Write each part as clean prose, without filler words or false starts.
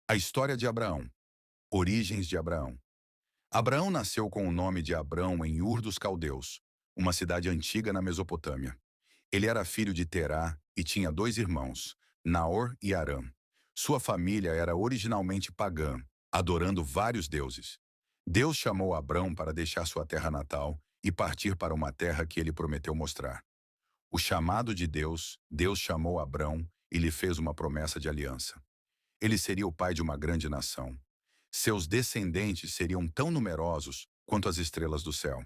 A história de Abraão. Origens de Abraão. Abraão nasceu com o nome de Abrão em Ur dos Caldeus, uma cidade antiga na Mesopotâmia. Ele era filho de Terá e tinha dois irmãos, Naor e Arã. Sua família era originalmente pagã, adorando vários deuses. Deus chamou Abrão para deixar sua terra natal e partir para uma terra que ele prometeu mostrar. O chamado de Deus, Deus chamou Abrão e lhe fez uma promessa de aliança. Ele seria o pai de uma grande nação. Seus descendentes seriam tão numerosos quanto as estrelas do céu.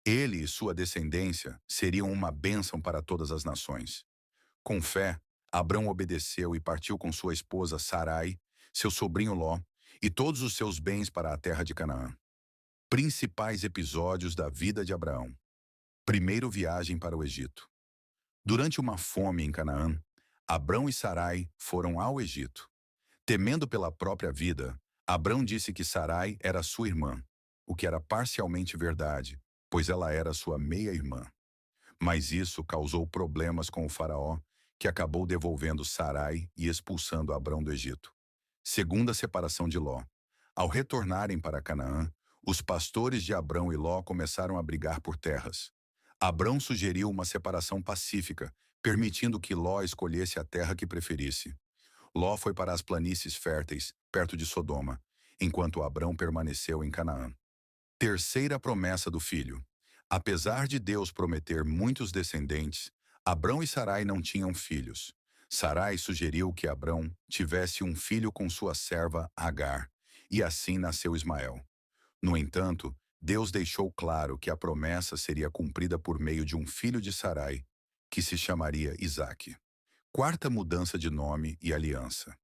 Ele e sua descendência seriam uma bênção para todas as nações. Com fé, Abrão obedeceu e partiu com sua esposa Sarai, seu sobrinho Ló, e todos os seus bens para a terra de Canaã. Principais episódios da vida de Abraão. Primeiro viagem para o Egito. Durante uma fome em Canaã, Abrão e Sarai foram ao Egito. Temendo pela própria vida, Abrão disse que Sarai era sua irmã, o que era parcialmente verdade, pois ela era sua meia-irmã. Mas isso causou problemas com o faraó, que acabou devolvendo Sarai e expulsando Abrão do Egito. Segunda separação de Ló. Ao retornarem para Canaã, os pastores de Abrão e Ló começaram a brigar por terras. Abrão sugeriu uma separação pacífica, permitindo que Ló escolhesse a terra que preferisse. Ló foi para as planícies férteis, perto de Sodoma, enquanto Abrão permaneceu em Canaã. Terceira promessa do filho. Apesar de Deus prometer muitos descendentes, Abrão e Sarai não tinham filhos. Sarai sugeriu que Abrão tivesse um filho com sua serva Agar, e assim nasceu Ismael. No entanto, Deus deixou claro que a promessa seria cumprida por meio de um filho de Sarai, que se chamaria Isaque. Quarta mudança de nome e aliança.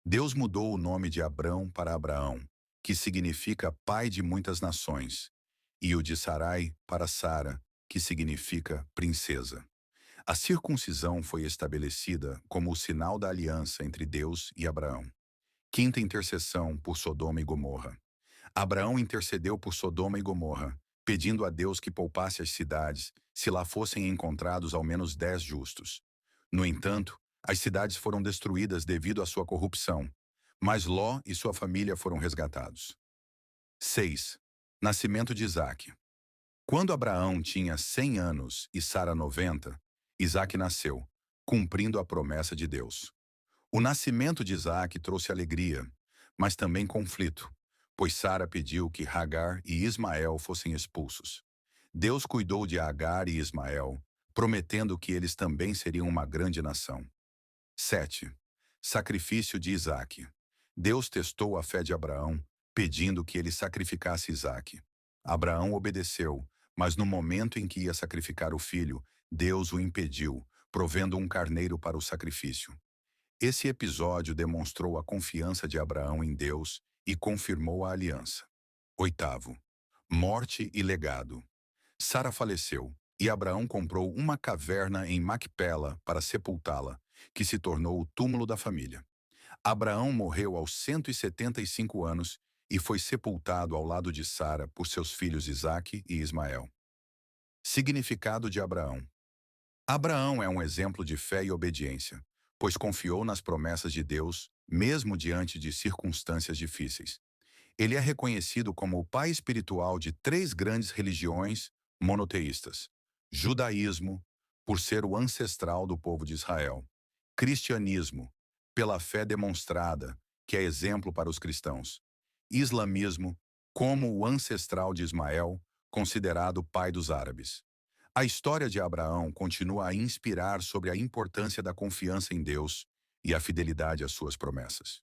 Deus mudou o nome de Abrão para Abraão, que significa pai de muitas nações, e o de Sarai para Sara, que significa princesa. A circuncisão foi estabelecida como o sinal da aliança entre Deus e Abraão. Quinta intercessão por Sodoma e Gomorra. Abraão intercedeu por Sodoma e Gomorra, pedindo a Deus que poupasse as cidades, se lá fossem encontrados ao menos 10 justos. No entanto, as cidades foram destruídas devido à sua corrupção, mas Ló e sua família foram resgatados. 6. Nascimento de Isaque. Quando Abraão tinha 100 anos e Sara 90, Isaque nasceu, cumprindo a promessa de Deus. O nascimento de Isaque trouxe alegria, mas também conflito, pois Sara pediu que Hagar e Ismael fossem expulsos. Deus cuidou de Hagar e Ismael, prometendo que eles também seriam uma grande nação. 7. Sacrifício de Isaque. Deus testou a fé de Abraão, pedindo que ele sacrificasse Isaque. Abraão obedeceu, mas no momento em que ia sacrificar o filho, Deus o impediu, provendo um carneiro para o sacrifício. Esse episódio demonstrou a confiança de Abraão em Deus e confirmou a aliança. 8. Morte e legado. Sara faleceu, e Abraão comprou uma caverna em Macpela para sepultá-la, que se tornou o túmulo da família. Abraão morreu aos 175 anos e foi sepultado ao lado de Sara por seus filhos Isaque e Ismael. Significado de Abraão. Abraão é um exemplo de fé e obediência, pois confiou nas promessas de Deus, mesmo diante de circunstâncias difíceis. Ele é reconhecido como o pai espiritual de três grandes religiões monoteístas: judaísmo, por ser o ancestral do povo de Israel; cristianismo, pela fé demonstrada, que é exemplo para os cristãos; islamismo, como o ancestral de Ismael, considerado pai dos árabes. A história de Abraão continua a inspirar sobre a importância da confiança em Deus e a fidelidade às suas promessas.